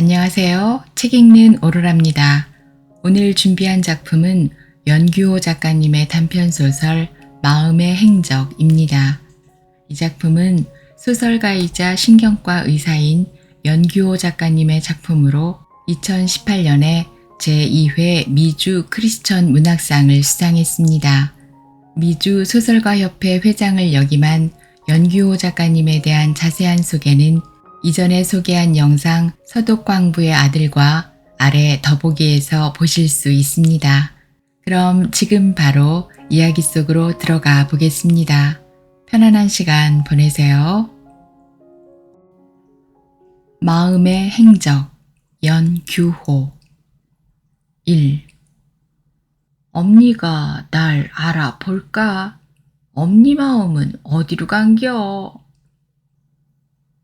안녕하세요. 책 읽는 오로라입니다. 오늘 준비한 작품은 연규호 작가님의 단편소설 마음의 행적입니다. 이 작품은 소설가이자 신경과 의사인 연규호 작가님의 작품으로 2018년에 제2회 미주 크리스천 문학상을 수상했습니다. 미주 소설가협회 회장을 역임한 연규호 작가님에 대한 자세한 소개는 이전에 소개한 영상 서독광부의 아들과 아래 더보기에서 보실 수 있습니다. 그럼 지금 바로 이야기 속으로 들어가 보겠습니다. 편안한 시간 보내세요. 마음의 행적 연규호 1. 엄니가 날 알아볼까? 엄니 마음은 어디로 간겨?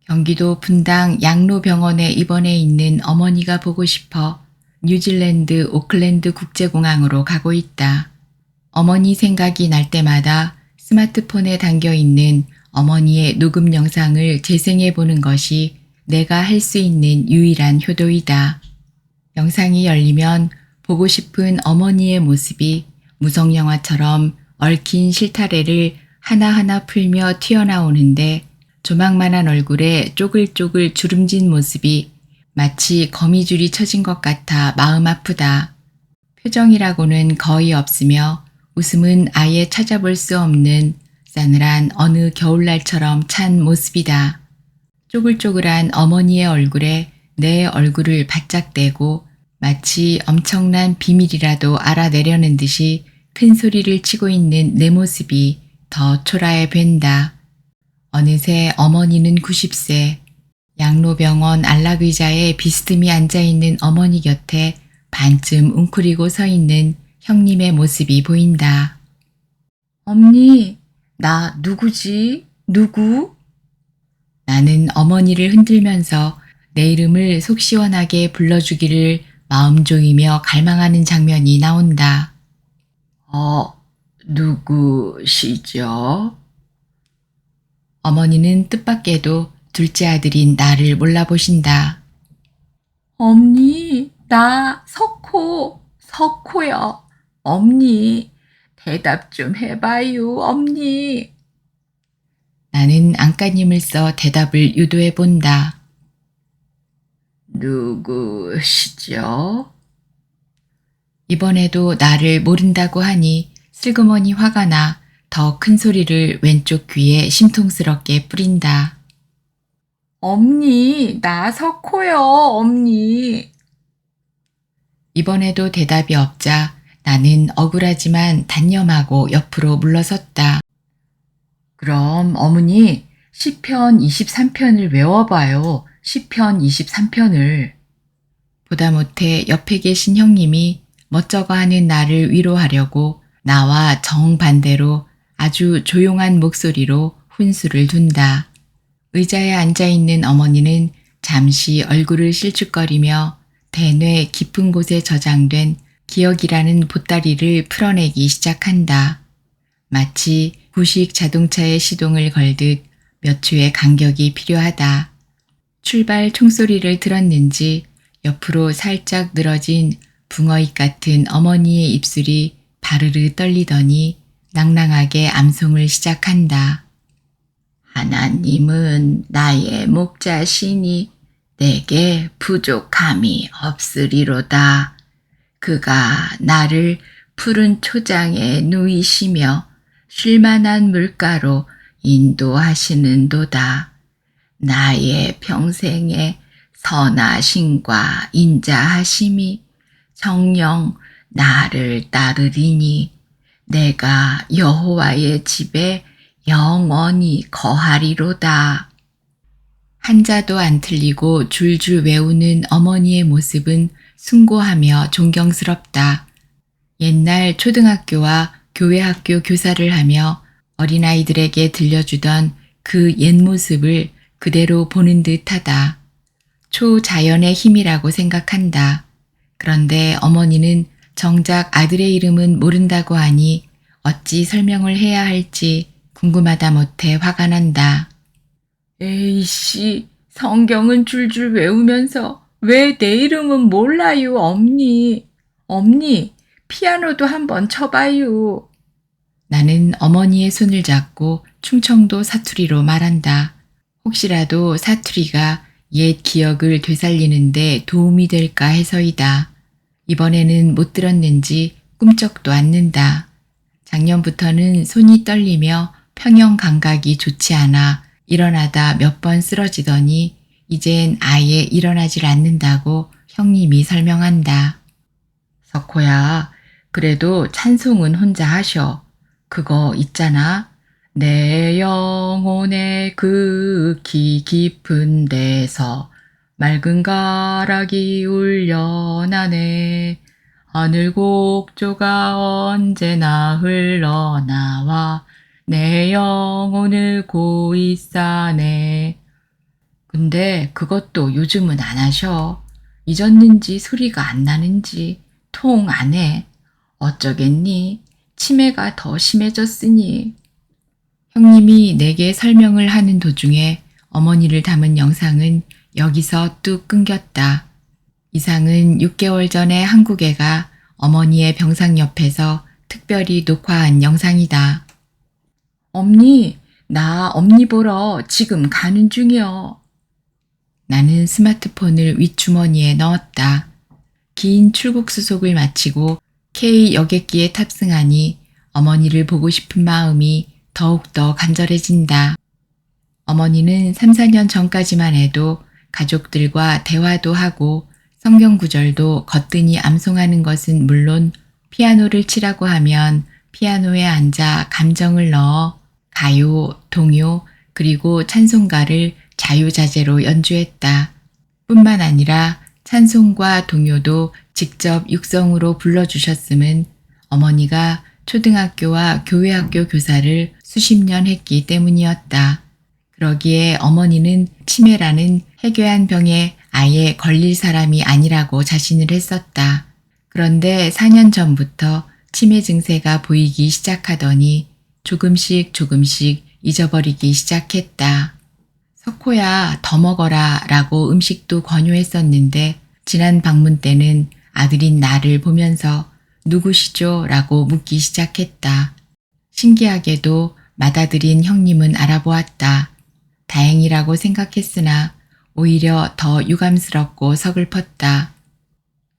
경기도 분당 양로병원에 입원해 있는 어머니가 보고 싶어 뉴질랜드 오클랜드 국제공항으로 가고 있다. 어머니 생각이 날 때마다 스마트폰에 담겨 있는 어머니의 녹음 영상을 재생해 보는 것이 내가 할 수 있는 유일한 효도이다. 영상이 열리면 보고 싶은 어머니의 모습이 무성영화처럼 얽힌 실타래를 하나하나 풀며 튀어나오는데 조망만한 얼굴에 쪼글쪼글 주름진 모습이 마치 거미줄이 쳐진 것 같아 마음 아프다. 표정이라고는 거의 없으며 웃음은 아예 찾아볼 수 없는 싸늘한 어느 겨울날처럼 찬 모습이다. 쪼글쪼글한 어머니의 얼굴에 내 얼굴을 바짝 대고 마치 엄청난 비밀이라도 알아내려는 듯이 큰 소리를 치고 있는 내 모습이 더 초라해 뵌다. 어느새 어머니는 90세, 양로병원 안락의자에 비스듬히 앉아있는 어머니 곁에 반쯤 웅크리고 서 있는 형님의 모습이 보인다. 엄니, 나 누구지? 누구? 나는 어머니를 흔들면서 내 이름을 속 시원하게 불러주기를 마음 조이며 갈망하는 장면이 나온다. 누구시죠? 어머니는 뜻밖에도 둘째 아들인 나를 몰라보신다. 엄니, 나 석호요. 엄니, 대답 좀 해봐요, 엄니. 나는 안간힘을 써 대답을 유도해 본다. 누구시죠? 이번에도 나를 모른다고 하니 슬그머니 화가 나 더 큰 소리를 왼쪽 귀에 심통스럽게 뿌린다. 엄니, 나 석호요, 엄니. 이번에도 대답이 없자 나는 억울하지만 단념하고 옆으로 물러섰다. 그럼 어머니, 시편 23편을 외워봐요. 시편 23편을. 보다 못해 옆에 계신 형님이 멋쩍어하는 나를 위로하려고 나와 정반대로 아주 조용한 목소리로 훈수를 둔다. 의자에 앉아있는 어머니는 잠시 얼굴을 실축거리며 대뇌 깊은 곳에 저장된 기억이라는 보따리를 풀어내기 시작한다. 마치 구식 자동차의 시동을 걸듯 몇 초의 간격이 필요하다. 출발 총소리를 들었는지 옆으로 살짝 늘어진 붕어잎 같은 어머니의 입술이 바르르 떨리더니 낭낭하게 암송을 시작한다. 하나님은 나의 목자시니 내게 부족함이 없으리로다. 그가 나를 푸른 초장에 누이시며 쉴만한 물가로 인도하시는도다. 나의 평생에 선하심과 인자하심이 정녕 나를 따르리니 내가 여호와의 집에 영원히 거하리로다. 한자도 안 틀리고 줄줄 외우는 어머니의 모습은 숭고하며 존경스럽다. 옛날 초등학교와 교회학교 교사를 하며 어린아이들에게 들려주던 그 옛 모습을 그대로 보는 듯하다. 초자연의 힘이라고 생각한다. 그런데 어머니는 정작 아들의 이름은 모른다고 하니 어찌 설명을 해야 할지 궁금하다 못해 화가 난다. 에이씨, 성경은 줄줄 외우면서 왜 내 이름은 몰라요, 엄니? 엄니, 피아노도 한번 쳐봐요. 나는 어머니의 손을 잡고 충청도 사투리로 말한다. 혹시라도 사투리가 옛 기억을 되살리는데 도움이 될까 해서이다. 이번에는 못 들었는지 꿈쩍도 않는다. 작년부터는 손이 떨리며 평형 감각이 좋지 않아 일어나다 몇 번 쓰러지더니 이젠 아예 일어나질 않는다고 형님이 설명한다. 석호야, 그래도 찬송은 혼자 하셔. 그거 있잖아. 내 영혼의 극히 깊은 데서 맑은 가락이 울려나네. 하늘 곡조가 언제나 흘러나와 내 영혼을 고이 싸네. 근데 그것도 요즘은 안 하셔. 잊었는지 소리가 안 나는지 통 안 해. 어쩌겠니? 치매가 더 심해졌으니. 형님이 내게 설명을 하는 도중에 어머니를 담은 영상은 여기서 뚝 끊겼다. 이상은 6개월 전에 한국에 가 어머니의 병상 옆에서 특별히 녹화한 영상이다. 엄니, 나 엄니 보러 지금 가는 중이여. 나는 스마트폰을 윗주머니에 넣었다. 긴 출국 수속을 마치고 K 여객기에 탑승하니 어머니를 보고 싶은 마음이 더욱더 간절해진다. 어머니는 3, 4년 전까지만 해도 가족들과 대화도 하고 성경 구절도 거뜬히 암송하는 것은 물론 피아노를 치라고 하면 피아노에 앉아 감정을 넣어 가요, 동요, 그리고 찬송가를 자유자재로 연주했다. 뿐만 아니라 찬송과 동요도 직접 육성으로 불러주셨음은 어머니가 초등학교와 교회학교 교사를 수십 년 했기 때문이었다. 그러기에 어머니는 치매라는 해괴한 병에 아예 걸릴 사람이 아니라고 자신을 했었다. 그런데 4년 전부터 치매 증세가 보이기 시작하더니 조금씩 잊어버리기 시작했다. 석호야, 더 먹어라 라고 음식도 권유했었는데 지난 방문 때는 아들인 나를 보면서 누구시죠? 라고 묻기 시작했다. 신기하게도 맏아들인 형님은 알아보았다. 다행이라고 생각했으나 오히려 더 유감스럽고 서글펐다.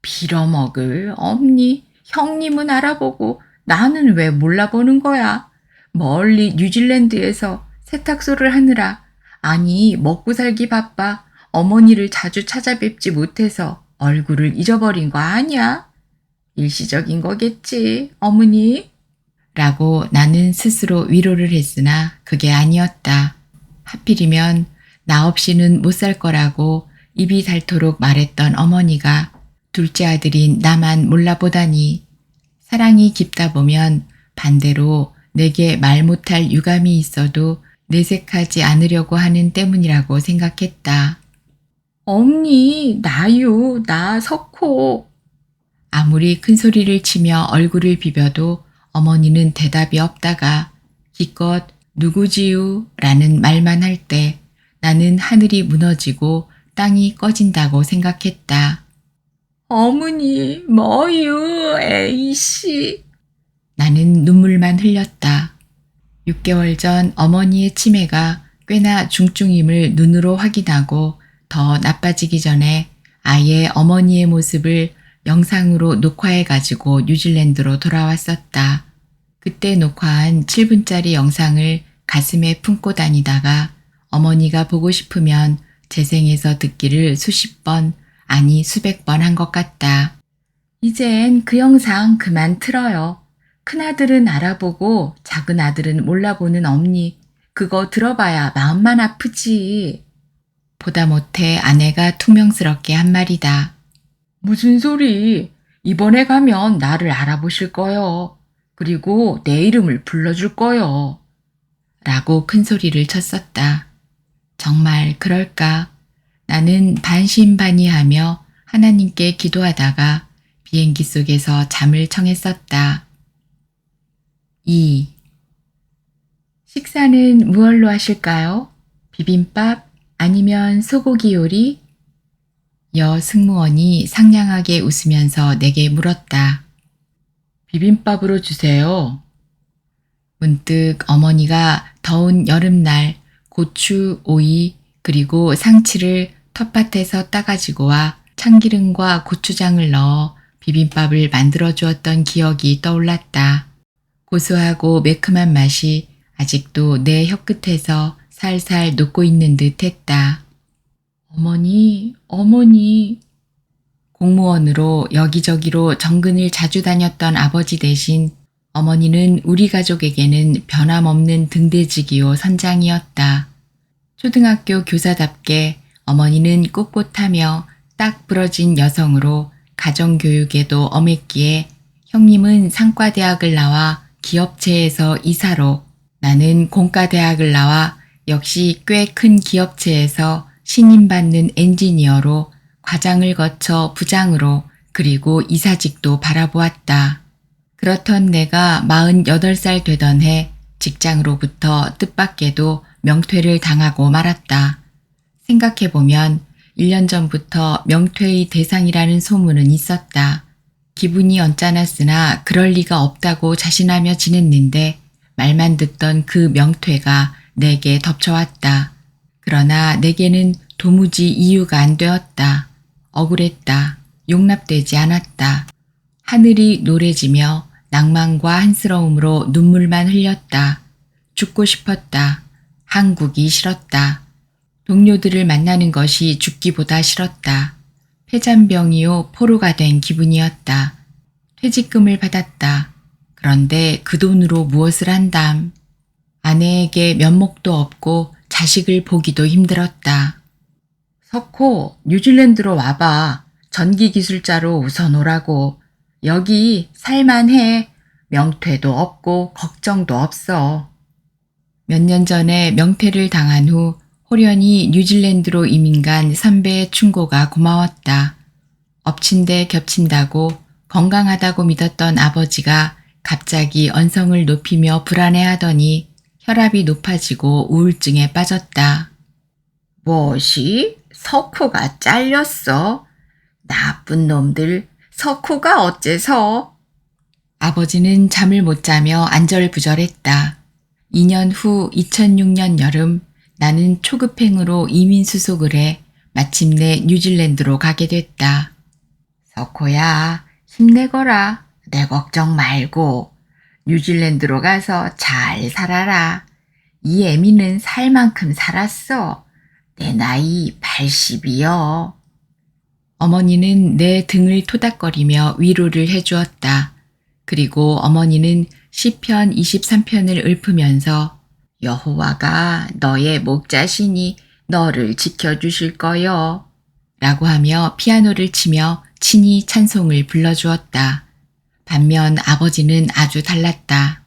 빌어먹을 엄니, 형님은 알아보고 나는 왜 몰라보는 거야? 멀리 뉴질랜드에서 세탁소를 하느라, 아니 먹고 살기 바빠 어머니를 자주 찾아뵙지 못해서 얼굴을 잊어버린 거 아니야? 일시적인 거겠지, 어머니? 라고 나는 스스로 위로를 했으나 그게 아니었다. 하필이면 나 없이는 못 살 거라고 입이 닳도록 말했던 어머니가 둘째 아들인 나만 몰라보다니. 사랑이 깊다 보면 반대로 내게 말 못할 유감이 있어도 내색하지 않으려고 하는 때문이라고 생각했다. 엄니, 나요, 나 석호. 아무리 큰 소리를 치며 얼굴을 비벼도 어머니는 대답이 없다가 기껏 누구지요? 라는 말만 할 때 나는 하늘이 무너지고 땅이 꺼진다고 생각했다. 어머니, 뭐유, 에이씨. 나는 눈물만 흘렸다. 6개월 전 어머니의 치매가 꽤나 중증임을 눈으로 확인하고 더 나빠지기 전에 아예 어머니의 모습을 영상으로 녹화해가지고 뉴질랜드로 돌아왔었다. 그때 녹화한 7분짜리 영상을 가슴에 품고 다니다가 어머니가 보고 싶으면 재생해서 듣기를 수십 번, 아니 수백 번 한 것 같다. 이젠 그 영상 그만 틀어요. 큰아들은 알아보고 작은 아들은 몰라보는 엄니. 그거 들어봐야 마음만 아프지. 보다 못해 아내가 퉁명스럽게 한 말이다. 무슨 소리? 이번에 가면 나를 알아보실 거요. 그리고 내 이름을 불러줄 거요. 라고 큰 소리를 쳤었다. 정말 그럴까? 나는 반신반의하며 하나님께 기도하다가 비행기 속에서 잠을 청했었다. 2. 식사는 무얼로 하실까요? 비빔밥 아니면 소고기 요리? 여 승무원이 상냥하게 웃으면서 내게 물었다. 비빔밥으로 주세요. 문득 어머니가 더운 여름날 고추, 오이, 그리고 상치를 텃밭에서 따가지고 와 참기름과 고추장을 넣어 비빔밥을 만들어 주었던 기억이 떠올랐다. 고소하고 매콤한 맛이 아직도 내 혀끝에서 살살 녹고 있는 듯 했다. 어머니, 어머니. 공무원으로 여기저기로 정근을 자주 다녔던 아버지 대신 어머니는 우리 가족에게는 변함없는 등대지기요 선장이었다. 초등학교 교사답게 어머니는 꼿꼿하며 딱 부러진 여성으로 가정교육에도 엄했기에 형님은 상과대학을 나와 기업체에서 이사로, 나는 공과대학을 나와 역시 꽤 큰 기업체에서 신임받는 엔지니어로 과장을 거쳐 부장으로 그리고 이사직도 바라보았다. 그렇던 내가 48살 되던 해 직장으로부터 뜻밖에도 명퇴를 당하고 말았다. 생각해보면 1년 전부터 명퇴의 대상이라는 소문은 있었다. 기분이 언짢았으나 그럴 리가 없다고 자신하며 지냈는데 말만 듣던 그 명퇴가 내게 덮쳐왔다. 그러나 내게는 도무지 이유가 안 되었다. 억울했다. 용납되지 않았다. 하늘이 노래지며 낭만과 한스러움으로 눈물만 흘렸다. 죽고 싶었다. 한국이 싫었다. 동료들을 만나는 것이 죽기보다 싫었다. 폐잔병이요 포로가 된 기분이었다. 퇴직금을 받았다. 그런데 그 돈으로 무엇을 한담. 아내에게 면목도 없고 자식을 보기도 힘들었다. 석호, 뉴질랜드로 와봐. 전기기술자로 우선 오라고. 여기 살만해. 명퇴도 없고 걱정도 없어. 몇 년 전에 명퇴를 당한 후 호련히 뉴질랜드로 이민 간 선배의 충고가 고마웠다. 엎친 데 겹친다고 건강하다고 믿었던 아버지가 갑자기 언성을 높이며 불안해하더니 혈압이 높아지고 우울증에 빠졌다. 무엇이? 석호가 잘렸어? 나쁜 놈들, 석호가 어째서? 아버지는 잠을 못 자며 안절부절했다. 2년 후 2006년 여름 나는 초급행으로 이민 수속을 해 마침내 뉴질랜드로 가게 됐다. 석호야, 힘내거라. 내 걱정 말고 뉴질랜드로 가서 잘 살아라. 이 애미는 살 만큼 살았어. 내 나이 80이여. 어머니는 내 등을 토닥거리며 위로를 해주었다. 그리고 어머니는 시편 23편을 읊으면서 여호와가 너의 목자시니 너를 지켜주실 거요. 라고 하며 피아노를 치며 친히 찬송을 불러주었다. 반면 아버지는 아주 달랐다.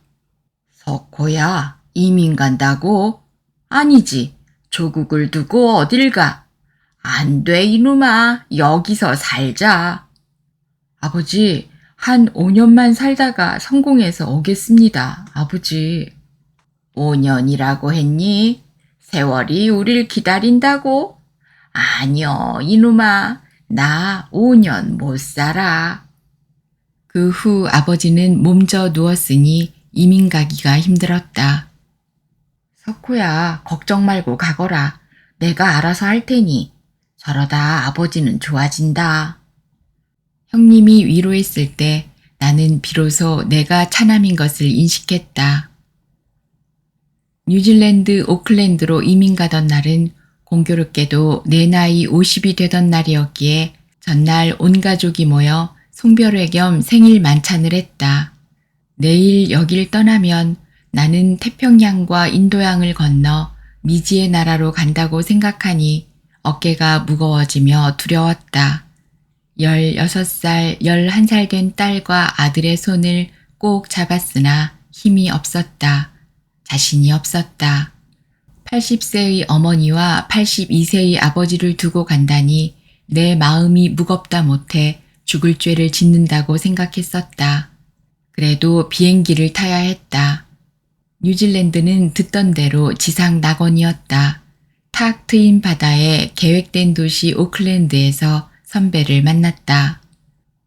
석호야, 이민 간다고? 아니지. 조국을 두고 어딜 가? 안 돼, 이놈아. 여기서 살자. 아버지, 한 5년만 살다가 성공해서 오겠습니다. 아버지. 5년이라고 했니? 세월이 우릴 기다린다고? 아니요, 이놈아. 나 5년 못 살아. 그 후 아버지는 몸져 누웠으니 이민 가기가 힘들었다. 석호야, 걱정 말고 가거라. 내가 알아서 할 테니. 저러다 아버지는 좋아진다. 형님이 위로했을 때 나는 비로소 내가 차남인 것을 인식했다. 뉴질랜드 오클랜드로 이민 가던 날은 공교롭게도 내 나이 50이 되던 날이었기에 전날 온 가족이 모여 송별회 겸 생일 만찬을 했다. 내일 여길 떠나면 나는 태평양과 인도양을 건너 미지의 나라로 간다고 생각하니 어깨가 무거워지며 두려웠다. 16살, 11살 된 딸과 아들의 손을 꼭 잡았으나 힘이 없었다. 자신이 없었다. 80세의 어머니와 82세의 아버지를 두고 간다니 내 마음이 무겁다 못해 죽을 죄를 짓는다고 생각했었다. 그래도 비행기를 타야 했다. 뉴질랜드는 듣던 대로 지상 낙원이었다. 탁 트인 바다에 계획된 도시 오클랜드에서 선배를 만났다.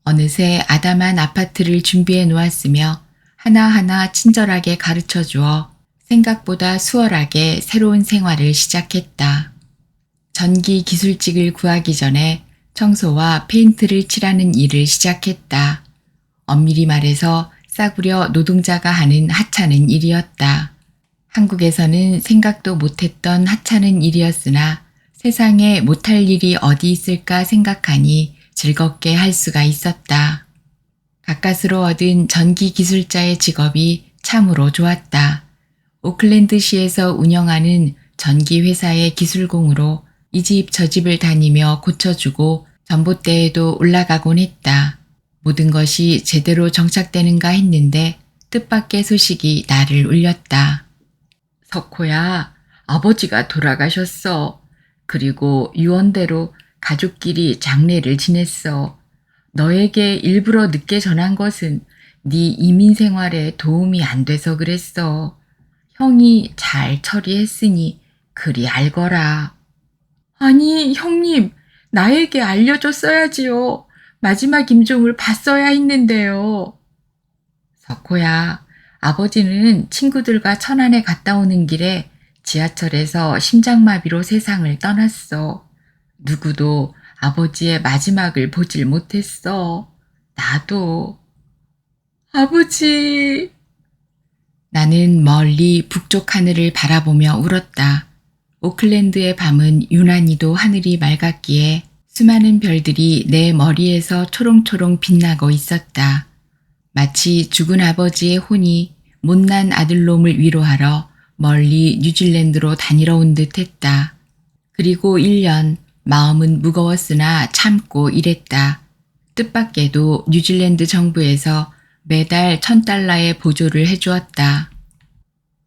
어느새 아담한 아파트를 준비해 놓았으며 하나하나 친절하게 가르쳐 주어 생각보다 수월하게 새로운 생활을 시작했다. 전기 기술직을 구하기 전에 청소와 페인트를 칠하는 일을 시작했다. 엄밀히 말해서 싸구려 노동자가 하는 하찮은 일이었다. 한국에서는 생각도 못했던 하찮은 일이었으나 세상에 못할 일이 어디 있을까 생각하니 즐겁게 할 수가 있었다. 가까스로 얻은 전기 기술자의 직업이 참으로 좋았다. 오클랜드시에서 운영하는 전기 회사의 기술공으로 이 집 저 집을 다니며 고쳐주고 전봇대에도 올라가곤 했다. 모든 것이 제대로 정착되는가 했는데 뜻밖의 소식이 나를 울렸다. 석호야, 아버지가 돌아가셨어. 그리고 유언대로 가족끼리 장례를 지냈어. 너에게 일부러 늦게 전한 것은 네 이민 생활에 도움이 안 돼서 그랬어. 형이 잘 처리했으니 그리 알거라. 아니, 형님, 나에게 알려줬어야지요. 마지막 임종을 봤어야 했는데요. 석호야, 아버지는 친구들과 천안에 갔다 오는 길에 지하철에서 심장마비로 세상을 떠났어. 누구도 아버지의 마지막을 보질 못했어. 나도. 아버지. 나는 멀리 북쪽 하늘을 바라보며 울었다. 오클랜드의 밤은 유난히도 하늘이 맑았기에 수많은 별들이 내 머리에서 초롱초롱 빛나고 있었다. 마치 죽은 아버지의 혼이 못난 아들놈을 위로하러 멀리 뉴질랜드로 다니러 온 듯 했다. 그리고 1년, 마음은 무거웠으나 참고 일했다. 뜻밖에도 뉴질랜드 정부에서 매달 $1,000의 보조를 해주었다.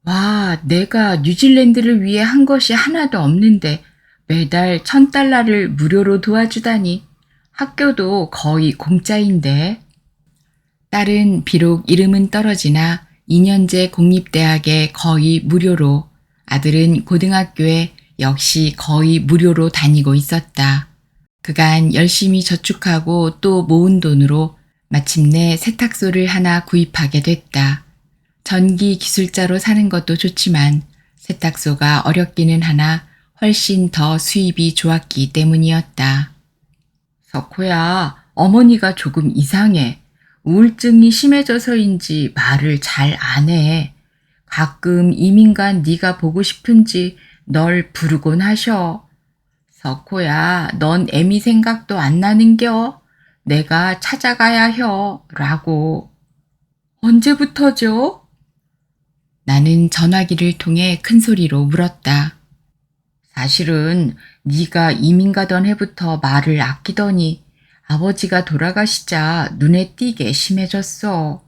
와, 내가 뉴질랜드를 위해 한 것이 하나도 없는데 매달 $1,000를 무료로 도와주다니. 학교도 거의 공짜인데. 딸은 비록 이름은 떨어지나 2년제 공립대학에 거의 무료로, 아들은 고등학교에 역시 거의 무료로 다니고 있었다. 그간 열심히 저축하고 또 모은 돈으로 마침내 세탁소를 하나 구입하게 됐다. 전기 기술자로 사는 것도 좋지만 세탁소가 어렵기는 하나 훨씬 더 수입이 좋았기 때문이었다. 석호야, 어머니가 조금 이상해. 우울증이 심해져서인지 말을 잘 안 해. 가끔 이민간 네가 보고 싶은지 널 부르곤 하셔. 석호야, 넌 애미 생각도 안 나는겨? 내가 찾아가야 혀. 라고. 언제부터죠? 나는 전화기를 통해 큰 소리로 물었다. 사실은 네가 이민 가던 해부터 말을 아끼더니 아버지가 돌아가시자 눈에 띄게 심해졌어.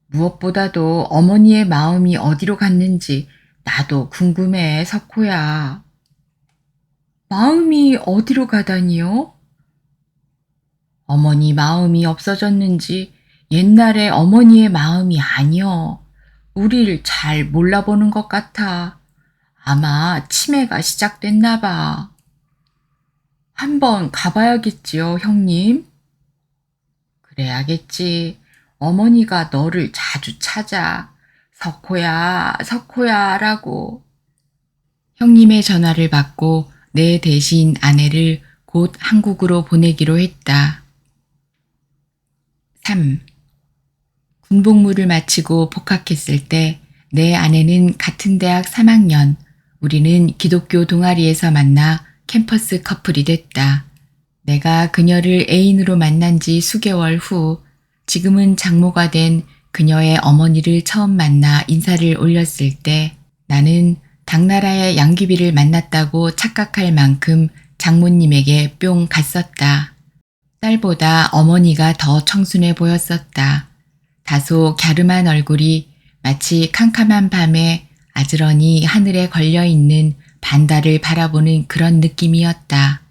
무엇보다도 어머니의 마음이 어디로 갔는지 나도 궁금해, 석호야. 마음이 어디로 가다니요? 어머니 마음이 없어졌는지 옛날에 어머니의 마음이 아니여. 우릴 잘 몰라보는 것 같아. 아마 치매가 시작됐나 봐. 한번 가봐야겠지요, 형님? 그래야겠지. 어머니가 너를 자주 찾아. 석호야, 석호야라고. 형님의 전화를 받고 내 대신 아내를 곧 한국으로 보내기로 했다. 3. 군복무를 마치고 복학했을 때 내 아내는 같은 대학 3학년, 우리는 기독교 동아리에서 만나 캠퍼스 커플이 됐다. 내가 그녀를 애인으로 만난 지 수개월 후 지금은 장모가 된 그녀의 어머니를 처음 만나 인사를 올렸을 때 나는 당나라의 양귀비를 만났다고 착각할 만큼 장모님에게 뿅 갔었다. 딸보다 어머니가 더 청순해 보였었다. 다소 갸름한 얼굴이 마치 캄캄한 밤에 아즈러니 하늘에 걸려있는 반달을 바라보는 그런 느낌이었다.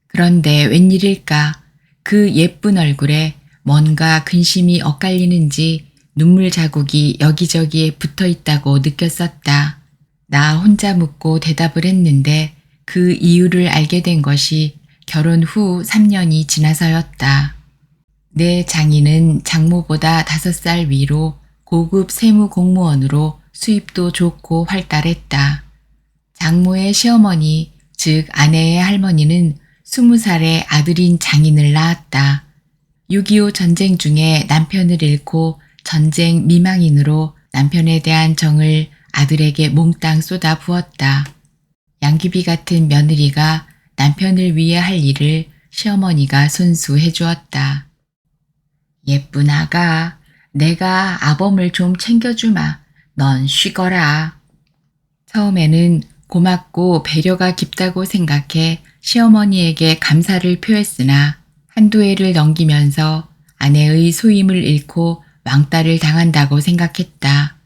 그런데 웬일일까? 그 예쁜 얼굴에 뭔가 근심이 엇갈리는지 눈물 자국이 여기저기에 붙어 있다고 느꼈었다. 나 혼자 묻고 대답을 했는데 그 이유를 알게 된 것이 결혼 후 3년이 지나서였다. 내 장인은 장모보다 5살 위로 고급 세무 공무원으로 수입도 좋고 활달했다. 장모의 시어머니, 즉 아내의 할머니는 20살에 아들인 장인을 낳았다. 6.25 전쟁 중에 남편을 잃고 전쟁 미망인으로 남편에 대한 정을 아들에게 몽땅 쏟아 부었다. 양귀비 같은 며느리가 남편을 위해 할 일을 시어머니가 손수 해주었다. 예쁜 아가, 내가 아범을 좀 챙겨주마. 넌 쉬거라. 처음에는 고맙고 배려가 깊다고 생각해 시어머니에게 감사를 표했으나 한두 해를 넘기면서 아내의 소임을 잃고 왕따를 당한다고 생각했다.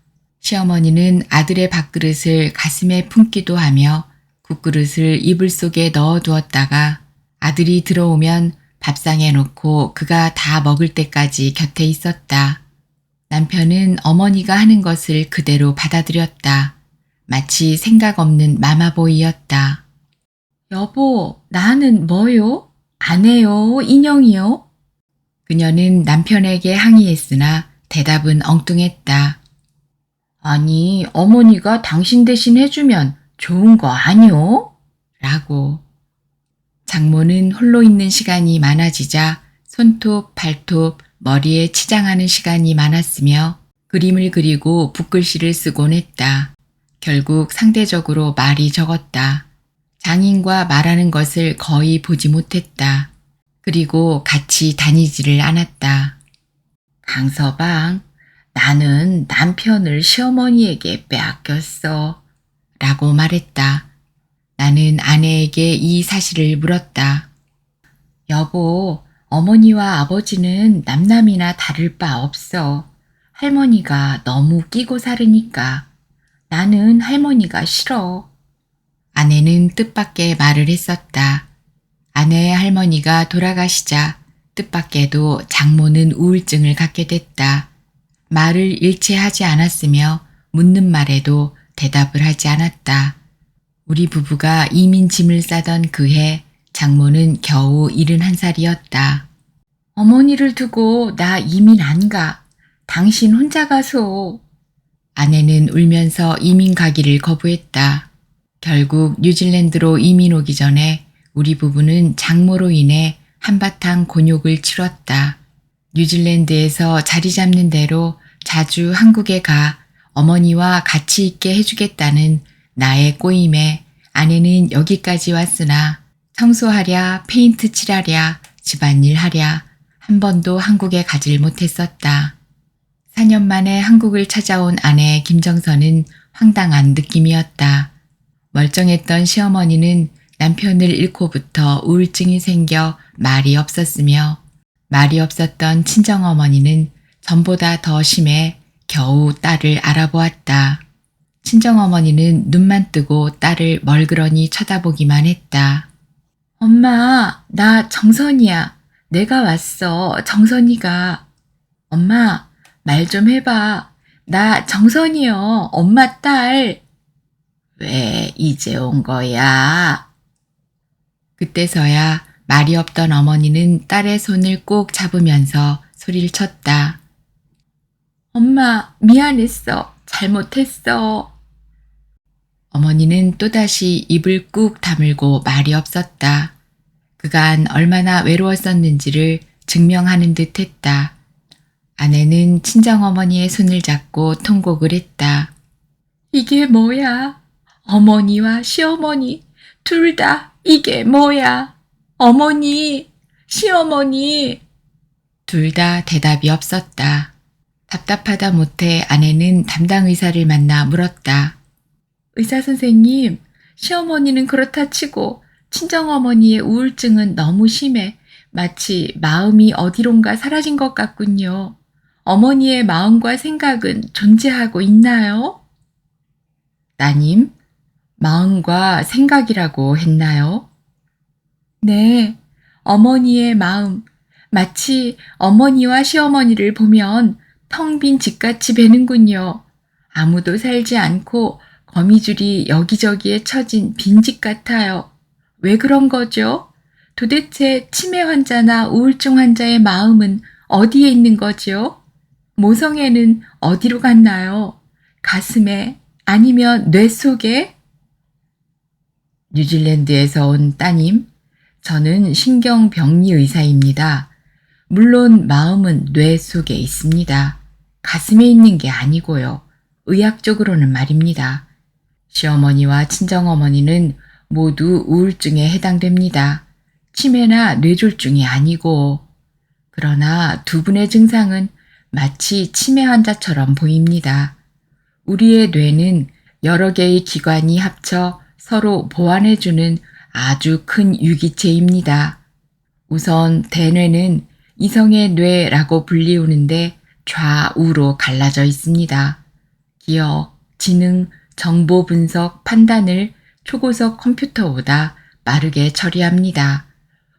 시어머니는 아들의 밥그릇을 가슴에 품기도 하며 국그릇을 이불 속에 넣어두었다가 아들이 들어오면 밥상에 놓고 그가 다 먹을 때까지 곁에 있었다. 남편은 어머니가 하는 것을 그대로 받아들였다. 마치 생각 없는 마마보이였다. 여보, 나는 뭐요? 안 해요, 인형이요? 그녀는 남편에게 항의했으나 대답은 엉뚱했다. 아니, 어머니가 당신 대신 해주면 좋은 거 아니오? 라고. 장모는 홀로 있는 시간이 많아지자 손톱, 발톱, 머리에 치장하는 시간이 많았으며 그림을 그리고 붓글씨를 쓰곤 했다. 결국 상대적으로 말이 적었다. 장인과 말하는 것을 거의 보지 못했다. 그리고 같이 다니지를 않았다. 강서방, 나는 남편을 시어머니에게 빼앗겼어. 라고 말했다. 나는 아내에게 이 사실을 물었다. 여보, 어머니와 아버지는 남남이나 다를 바 없어. 할머니가 너무 끼고 살으니까. 나는 할머니가 싫어. 아내는 뜻밖의 말을 했었다. 아내의 할머니가 돌아가시자 뜻밖에도 장모는 우울증을 갖게 됐다. 말을 일체하지 않았으며 묻는 말에도 대답을 하지 않았다. 우리 부부가 이민 짐을 싸던 그해 장모는 겨우 71살이었다. 어머니를 두고 나 이민 안 가. 당신 혼자 가소. 아내는 울면서 이민 가기를 거부했다. 결국 뉴질랜드로 이민 오기 전에 우리 부부는 장모로 인해 한바탕 곤욕을 치렀다. 뉴질랜드에서 자리 잡는 대로 자주 한국에 가 어머니와 같이 있게 해주겠다는 나의 꼬임에 아내는 여기까지 왔으나 청소하랴, 페인트 칠하랴, 집안일 하랴 한 번도 한국에 가질 못했었다. 4년 만에 한국을 찾아온 아내 김정선은 황당한 느낌이었다. 멀쩡했던 시어머니는 남편을 잃고부터 우울증이 생겨 말이 없었으며 말이 없었던 친정어머니는 전보다 더 심해 겨우 딸을 알아보았다. 친정어머니는 눈만 뜨고 딸을 멀그러니 쳐다보기만 했다. 엄마, 나 정선이야. 내가 왔어, 정선이가. 엄마, 말 좀 해봐. 나 정선이요, 엄마 딸. 왜 이제 온 거야? 그때서야 말이 없던 어머니는 딸의 손을 꼭 잡으면서 소리를 쳤다. 엄마, 미안했어. 잘못했어. 어머니는 또다시 입을 꾹 다물고 말이 없었다. 그간 얼마나 외로웠었는지를 증명하는 듯 했다. 아내는 친정어머니의 손을 잡고 통곡을 했다. 이게 뭐야? 어머니와 시어머니 둘 다 이게 뭐야? 어머니, 시어머니. 둘 다 대답이 없었다. 답답하다 못해 아내는 담당 의사를 만나 물었다. 의사 선생님, 시어머니는 그렇다 치고 친정어머니의 우울증은 너무 심해 마치 마음이 어디론가 사라진 것 같군요. 어머니의 마음과 생각은 존재하고 있나요? 따님, 마음과 생각이라고 했나요? 네, 어머니의 마음. 마치 어머니와 시어머니를 보면 텅 빈 집같이 배는군요. 아무도 살지 않고 거미줄이 여기저기에 쳐진 빈집 같아요. 왜 그런 거죠? 도대체 치매 환자나 우울증 환자의 마음은 어디에 있는 거지요? 모성애는 어디로 갔나요? 가슴에 아니면 뇌 속에? 뉴질랜드에서 온 따님, 저는 신경병리 의사입니다. 물론 마음은 뇌 속에 있습니다. 가슴에 있는 게 아니고요. 의학적으로는 말입니다. 시어머니와 친정어머니는 모두 우울증에 해당됩니다. 치매나 뇌졸중이 아니고. 그러나 두 분의 증상은 마치 치매 환자처럼 보입니다. 우리의 뇌는 여러 개의 기관이 합쳐 서로 보완해주는 아주 큰 유기체입니다. 우선 대뇌는 이성의 뇌라고 불리우는데 좌우로 갈라져 있습니다. 기억, 지능, 정보 분석, 판단을 초고속 컴퓨터보다 빠르게 처리합니다.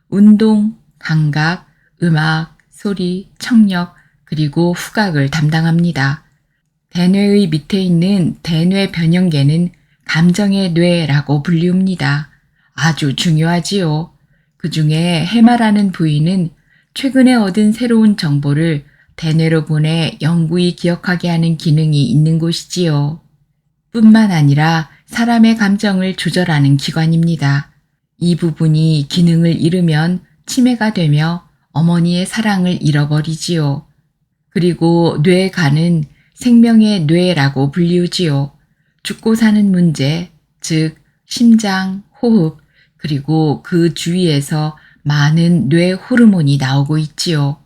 운동, 감각, 음악, 소리, 청력, 그리고 후각을 담당합니다. 대뇌의 밑에 있는 대뇌 변형계는 감정의 뇌라고 불리웁니다. 아주 중요하지요. 그 중에 해마라는 부위는 최근에 얻은 새로운 정보를 대뇌로 보내 영구히 기억하게 하는 기능이 있는 곳이지요. 뿐만 아니라 사람의 감정을 조절하는 기관입니다. 이 부분이 기능을 잃으면 치매가 되며 어머니의 사랑을 잃어버리지요. 그리고 뇌간은 생명의 뇌라고 불리우지요. 죽고 사는 문제, 즉 심장, 호흡, 그리고 그 주위에서 많은 뇌 호르몬이 나오고 있지요.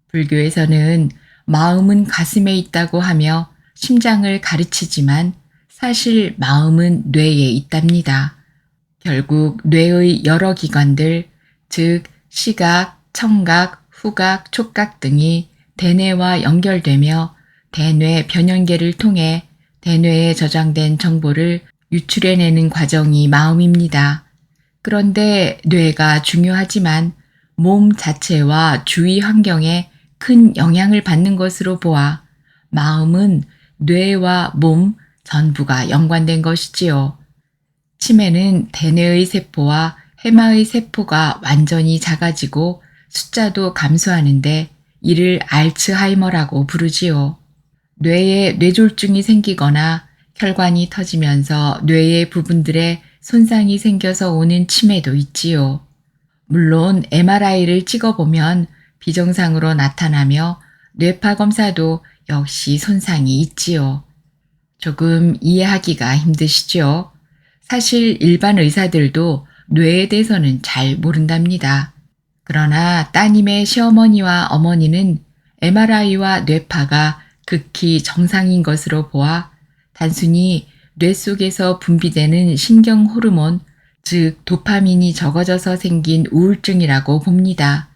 불교에서는 마음은 가슴에 있다고 하며 심장을 가르치지만 사실 마음은 뇌에 있답니다. 결국 뇌의 여러 기관들, 즉 시각, 청각, 후각, 촉각 등이 대뇌와 연결되며 대뇌 변연계를 통해 대뇌에 저장된 정보를 유출해내는 과정이 마음입니다. 그런데 뇌가 중요하지만 몸 자체와 주위 환경에 큰 영향을 받는 것으로 보아 마음은 뇌와 몸 전부가 연관된 것이지요. 치매는 대뇌의 세포와 해마의 세포가 완전히 작아지고 숫자도 감소하는데 이를 알츠하이머라고 부르지요. 뇌에 뇌졸중이 생기거나 혈관이 터지면서 뇌의 부분들에 손상이 생겨서 오는 치매도 있지요. 물론 MRI를 찍어보면 비정상으로 나타나며 뇌파 검사도 역시 손상이 있지요. 조금 이해하기가 힘드시죠? 사실 일반 의사들도 뇌에 대해서는 잘 모른답니다. 그러나 따님의 시어머니와 어머니는 MRI와 뇌파가 극히 정상인 것으로 보아 단순히 뇌 속에서 분비되는 신경 호르몬, 즉 도파민이 적어져서 생긴 우울증이라고 봅니다.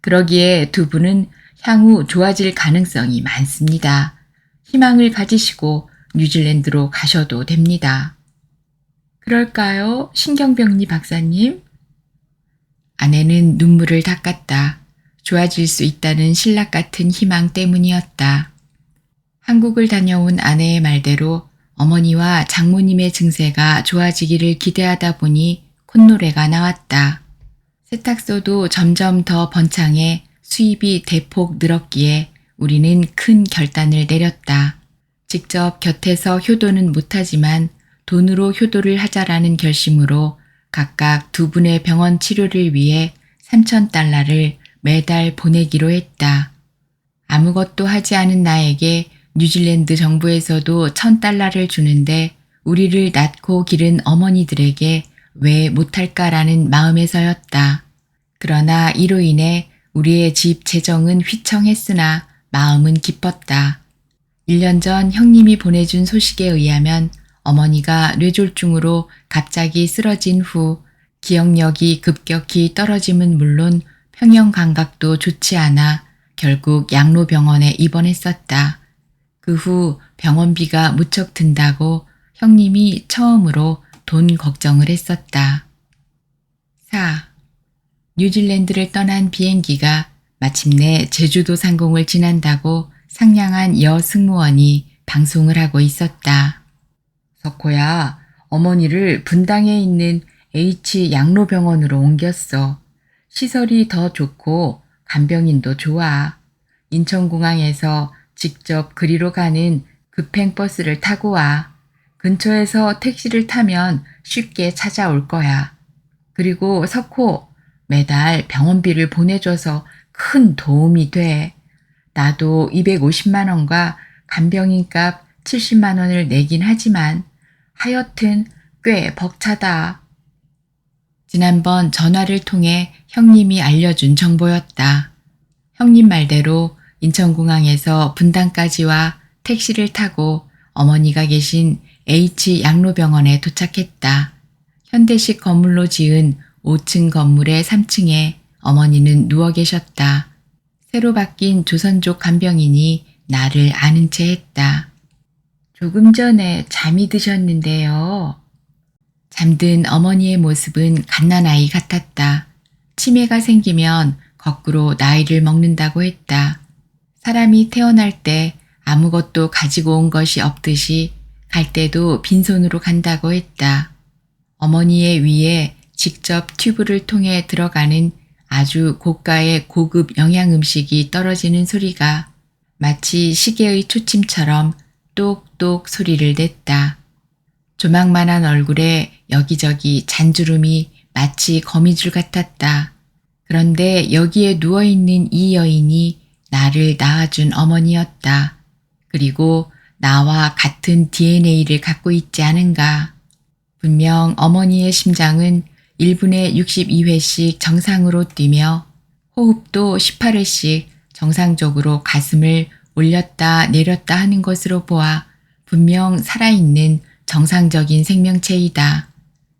그러기에 두 분은 향후 좋아질 가능성이 많습니다. 희망을 가지시고 뉴질랜드로 가셔도 됩니다. 그럴까요? 신경병리 박사님? 아내는 눈물을 닦았다. 좋아질 수 있다는 신락 같은 희망 때문이었다. 한국을 다녀온 아내의 말대로 어머니와 장모님의 증세가 좋아지기를 기대하다 보니 콧노래가 나왔다. 세탁소도 점점 더 번창해 수입이 대폭 늘었기에 우리는 큰 결단을 내렸다. 직접 곁에서 효도는 못하지만 돈으로 효도를 하자라는 결심으로 각각 두 분의 병원 치료를 위해 $3,000를 매달 보내기로 했다. 아무것도 하지 않은 나에게 뉴질랜드 정부에서도 $1,000를 주는데 우리를 낳고 기른 어머니들에게 왜 못할까라는 마음에서였다. 그러나 이로 인해 우리의 집 재정은 휘청했으나 마음은 기뻤다. 1년 전 형님이 보내준 소식에 의하면 어머니가 뇌졸중으로 갑자기 쓰러진 후 기억력이 급격히 떨어짐은 물론 평형 감각도 좋지 않아 결국 양로병원에 입원했었다. 그 후 병원비가 무척 든다고 형님이 처음으로 돈 걱정을 했었다. 4. 뉴질랜드를 떠난 비행기가 마침내 제주도 상공을 지난다고 상냥한 여 승무원이 방송을 하고 있었다. 석호야, 어머니를 분당에 있는 H 양로병원으로 옮겼어. 시설이 더 좋고 간병인도 좋아. 인천공항에서 직접 그리로 가는 급행버스를 타고 와. 근처에서 택시를 타면 쉽게 찾아올 거야. 그리고 석호, 매달 병원비를 보내줘서 큰 도움이 돼. 나도 250만 원과 간병인값 70만 원을 내긴 하지만 하여튼 꽤 벅차다. 지난번 전화를 통해 형님이 알려준 정보였다. 형님 말대로 인천공항에서 분당까지 와 택시를 타고 어머니가 계신 H 양로병원에 도착했다. 현대식 건물로 지은 5층 건물의 3층에 어머니는 누워 계셨다. 새로 바뀐 조선족 간병인이 나를 아는 채 했다. 조금 전에 잠이 드셨는데요. 잠든 어머니의 모습은 갓난아이 같았다. 치매가 생기면 거꾸로 나이를 먹는다고 했다. 사람이 태어날 때 아무것도 가지고 온 것이 없듯이 갈 때도 빈손으로 간다고 했다. 어머니의 위에 직접 튜브를 통해 들어가는 아주 고가의 고급 영양 음식이 떨어지는 소리가 마치 시계의 초침처럼 똑똑 소리를 냈다. 조망만한 얼굴에 여기저기 잔주름이 마치 거미줄 같았다. 그런데 여기에 누워있는 이 여인이 나를 낳아준 어머니였다. 그리고 나와 같은 DNA를 갖고 있지 않은가. 분명 어머니의 심장은 1분에 62회씩 정상으로 뛰며 호흡도 18회씩 정상적으로 가슴을 올렸다 내렸다 하는 것으로 보아 분명 살아있는 정상적인 생명체이다.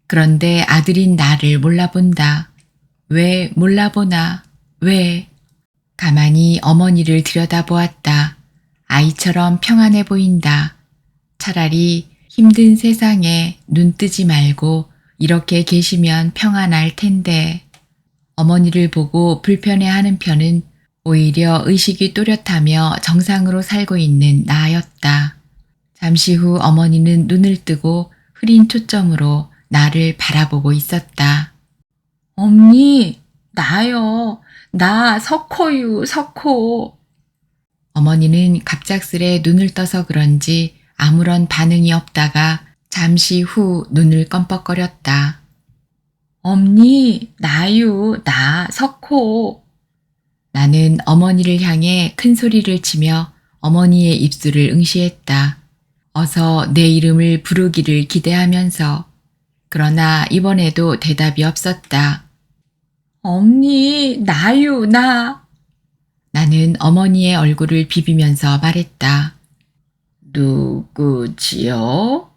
그런데 아들인 나를 몰라본다. 왜 몰라보나? 왜? 가만히 어머니를 들여다보았다. 아이처럼 평안해 보인다. 차라리 힘든 세상에 눈 뜨지 말고 이렇게 계시면 평안할 텐데. 어머니를 보고 불편해하는 편은 오히려 의식이 또렷하며 정상으로 살고 있는 나였다. 잠시 후 어머니는 눈을 뜨고 흐린 초점으로 나를 바라보고 있었다. 엄니, 나요. 나 석호유, 석호. 어머니는 갑작스레 눈을 떠서 그런지 아무런 반응이 없다가 잠시 후 눈을 껌뻑거렸다. 엄니, 나유, 나 석호. 나는 어머니를 향해 큰 소리를 치며 어머니의 입술을 응시했다. 어서 내 이름을 부르기를 기대하면서. 그러나 이번에도 대답이 없었다. 엄니, 나유, 나. 나는 어머니의 얼굴을 비비면서 말했다. 누구지요?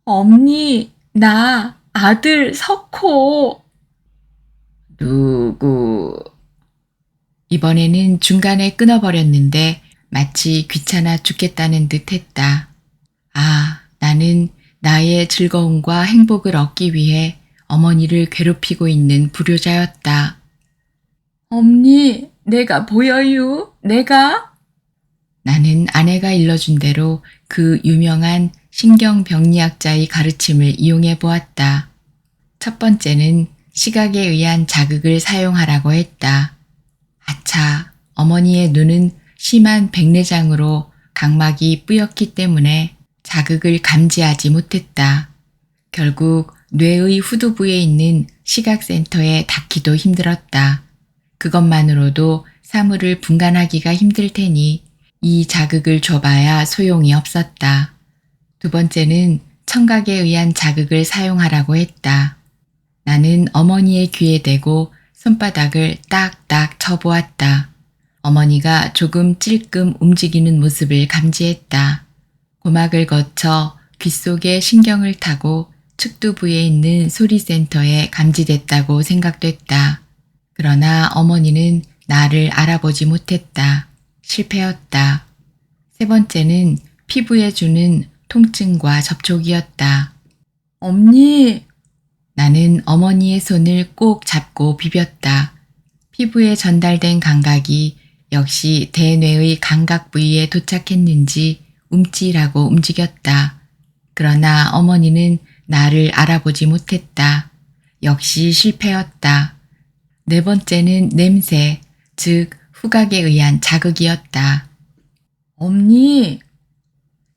엄니, 나 아들 석호. 누구? 이번에는 중간에 끊어버렸는데 마치 귀찮아 죽겠다는 듯 했다. 아, 나는 나의 즐거움과 행복을 얻기 위해 어머니를 괴롭히고 있는 불효자였다. 엄니, 내가 보여요? 내가? 나는 아내가 일러준 대로 그 유명한 신경병리학자의 가르침을 이용해 보았다. 첫 번째는 시각에 의한 자극을 사용하라고 했다. 아차, 어머니의 눈은 심한 백내장으로 각막이 뿌옇기 때문에 자극을 감지하지 못했다. 결국 뇌의 후두부에 있는 시각센터에 닿기도 힘들었다. 그것만으로도 사물을 분간하기가 힘들 테니 이 자극을 줘봐야 소용이 없었다. 두 번째는 청각에 의한 자극을 사용하라고 했다. 나는 어머니의 귀에 대고 손바닥을 딱딱 쳐보았다. 어머니가 조금 찔끔 움직이는 모습을 감지했다. 고막을 거쳐 귀 속에 신경을 타고 측두부에 있는 소리센터에 감지됐다고 생각됐다. 그러나 어머니는 나를 알아보지 못했다. 실패였다. 세 번째는 피부에 주는 통증과 접촉이었다. 엄니! 나는 어머니의 손을 꼭 잡고 비볐다. 피부에 전달된 감각이 역시 대뇌의 감각 부위에 도착했는지 움찔하고 움직였다. 그러나 어머니는 나를 알아보지 못했다. 역시 실패였다. 네 번째는 냄새, 즉 후각에 의한 자극이었다. 엄니!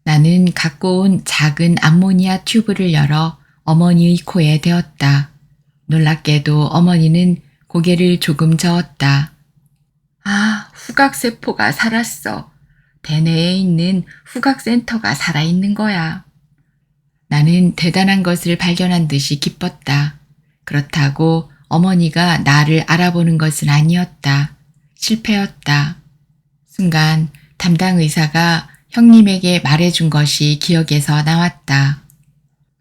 나는 갖고 온 작은 암모니아 튜브를 열어 어머니의 코에 대었다. 놀랍게도 어머니는 고개를 조금 저었다. 아, 후각세포가 살았어. 대뇌에 있는 후각센터가 살아있는 거야. 나는 대단한 것을 발견한 듯이 기뻤다. 그렇다고 어머니가 나를 알아보는 것은 아니었다. 실패였다. 순간 담당 의사가 형님에게 말해준 것이 기억에서 나왔다.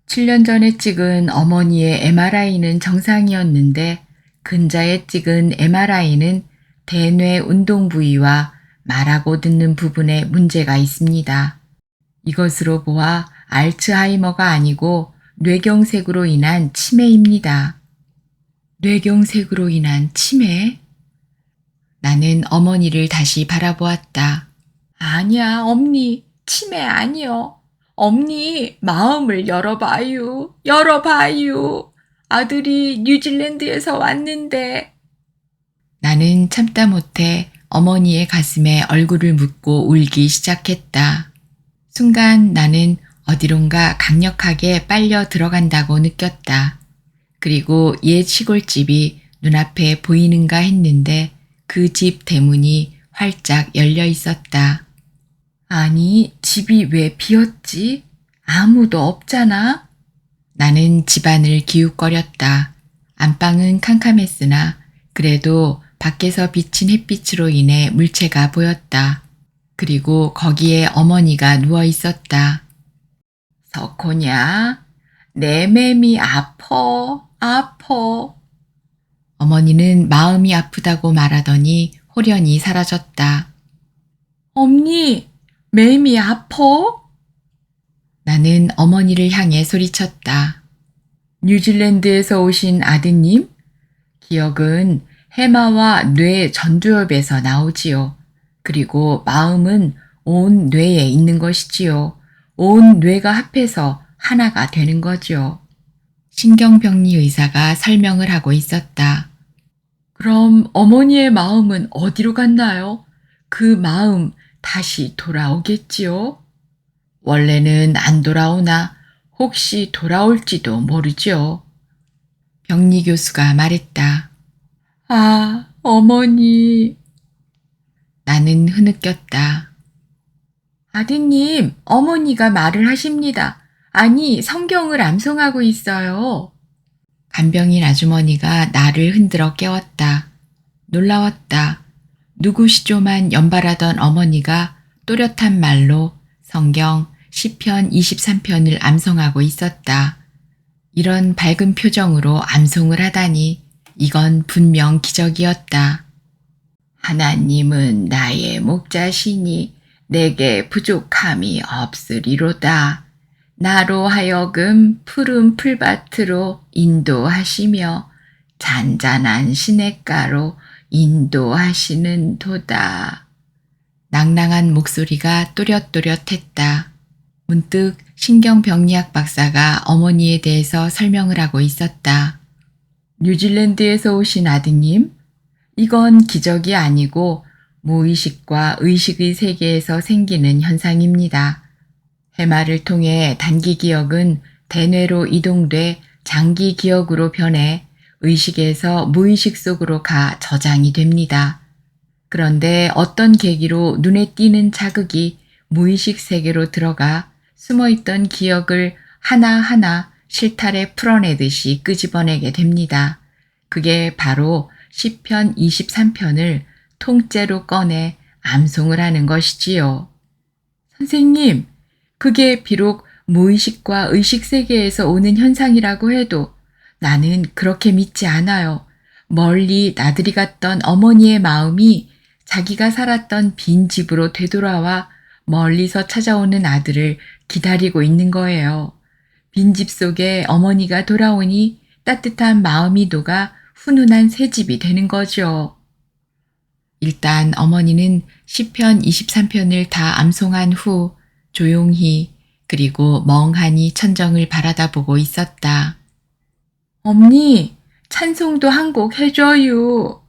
7년 전에 찍은 어머니의 MRI는 정상이었는데 근자에 찍은 MRI는 대뇌 운동 부위와 말하고 듣는 부분에 문제가 있습니다. 이것으로 보아 알츠하이머가 아니고 뇌경색으로 인한 치매입니다. 뇌경색으로 인한 치매? 나는 어머니를 다시 바라보았다. 아니야, 엄니. 치매 아니여. 엄니, 마음을 열어봐요. 열어봐요. 아들이 뉴질랜드에서 왔는데. 나는 참다 못해 어머니의 가슴에 얼굴을 묻고 울기 시작했다. 순간 나는 어디론가 강력하게 빨려 들어간다고 느꼈다. 그리고 옛 시골집이 눈앞에 보이는가 했는데 그 집 대문이 활짝 열려 있었다. 아니, 집이 왜 비었지? 아무도 없잖아? 나는 집안을 기웃거렸다. 안방은 캄캄했으나 그래도 밖에서 비친 햇빛으로 인해 물체가 보였다. 그리고 거기에 어머니가 누워 있었다. 석호냐? 내 맴이 아퍼. 어머니는 마음이 아프다고 말하더니 호련히 사라졌다. 엄니, 맴이 아퍼? 나는 어머니를 향해 소리쳤다. 뉴질랜드에서 오신 아드님? 기억은 해마와 뇌 전두엽에서 나오지요. 그리고 마음은 온 뇌에 있는 것이지요. 온 뇌가 합해서 하나가 되는 거지요. 신경병리 의사가 설명을 하고 있었다. 그럼 어머니의 마음은 어디로 갔나요? 그 마음 다시 돌아오겠지요? 원래는 안 돌아오나 혹시 돌아올지도 모르지요. 병리 교수가 말했다. 아, 어머니. 나는 흐느꼈다. 아드님, 어머니가 말을 하십니다. 아니, 성경을 암송하고 있어요. 간병인 아주머니가 나를 흔들어 깨웠다. 놀라웠다. 누구시조만 연발하던 어머니가 또렷한 말로 성경 시편 23편을 암송하고 있었다. 이런 밝은 표정으로 암송을 하다니 이건 분명 기적이었다. 하나님은 나의 목자시니 내게 부족함이 없으리로다. 나로 하여금 푸른 풀밭으로 인도하시며 잔잔한 시냇가로 인도하시는 도다. 낭낭한 목소리가 또렷또렷했다. 문득 신경병리학 박사가 어머니에 대해서 설명을 하고 있었다. 뉴질랜드에서 오신 아드님? 이건 기적이 아니고 무의식과 의식의 세계에서 생기는 현상입니다. 해마를 통해 단기 기억은 대뇌로 이동돼 장기 기억으로 변해 의식에서 무의식 속으로 가 저장이 됩니다. 그런데 어떤 계기로 눈에 띄는 자극이 무의식 세계로 들어가 숨어있던 기억을 하나하나 실타래 풀어내듯이 끄집어내게 됩니다. 그게 바로 시편 23편을 통째로 꺼내 암송을 하는 것이지요. 선생님, 그게 비록 무의식과 의식 세계에서 오는 현상이라고 해도 나는 그렇게 믿지 않아요. 멀리 나들이 갔던 어머니의 마음이 자기가 살았던 빈 집으로 되돌아와 멀리서 찾아오는 아들을 기다리고 있는 거예요. 빈집 속에 어머니가 돌아오니 따뜻한 마음이 녹아 훈훈한 새 집이 되는 거죠. 일단 어머니는 시편 23편을 다 암송한 후 조용히 그리고 멍하니 천정을 바라다보고 있었다. 엄니, 찬송도 한 곡 해줘요.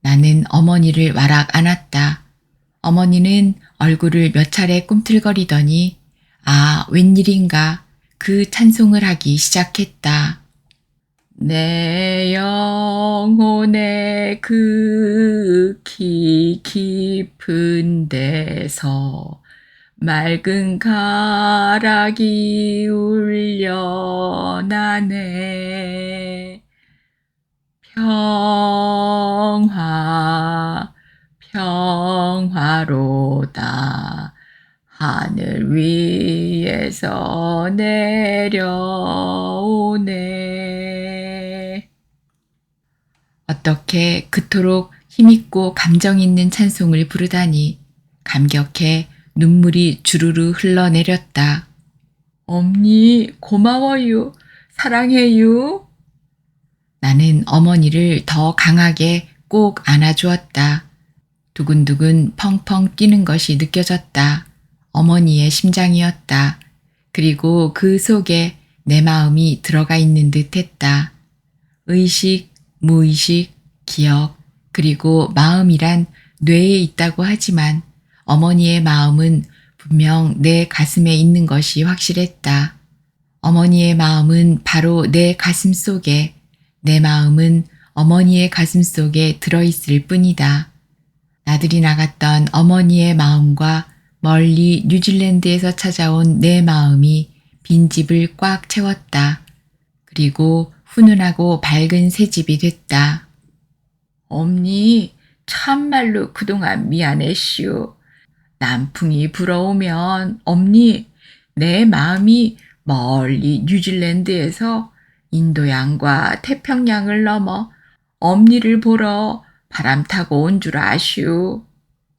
나는 어머니를 와락 안았다. 어머니는 얼굴을 몇 차례 꿈틀거리더니 아, 웬일인가 그 찬송을 하기 시작했다. 내 영혼의 극히 깊은 데서 맑은 가락이 울려나네. 평화, 평화로다. 하늘 위에서 내려오네. 어떻게 그토록 힘있고 감정 있는 찬송을 부르다니 감격해 눈물이 주르르 흘러내렸다. 엄니 고마워요. 사랑해요. 나는 어머니를 더 강하게 꼭 안아주었다. 두근두근 펑펑 뛰는 것이 느껴졌다. 어머니의 심장이었다. 그리고 그 속에 내 마음이 들어가 있는 듯했다. 의식, 무의식, 기억, 그리고 마음이란 뇌에 있다고 하지만 어머니의 마음은 분명 내 가슴에 있는 것이 확실했다. 어머니의 마음은 바로 내 가슴 속에, 내 마음은 어머니의 가슴 속에 들어있을 뿐이다. 나들이 나갔던 어머니의 마음과 멀리 뉴질랜드에서 찾아온 내 마음이 빈집을 꽉 채웠다. 그리고 훈훈하고 밝은 새 집이 됐다. 엄니, 참말로 그동안 미안했슈. 남풍이 불어오면 엄니, 내 마음이 멀리 뉴질랜드에서 인도양과 태평양을 넘어 엄니를 보러 바람 타고 온 줄 아슈.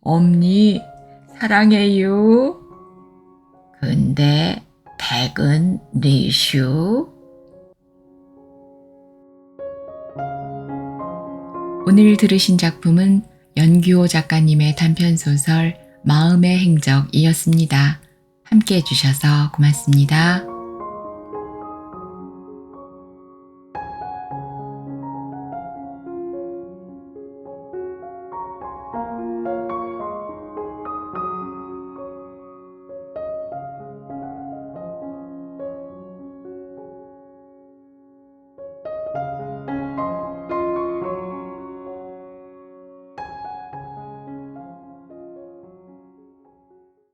엄니, 사랑해요. 근데 댁은 니슈? 오늘 들으신 작품은 연규호 작가님의 단편소설 마음의 행적이었습니다. 함께 해주셔서 고맙습니다.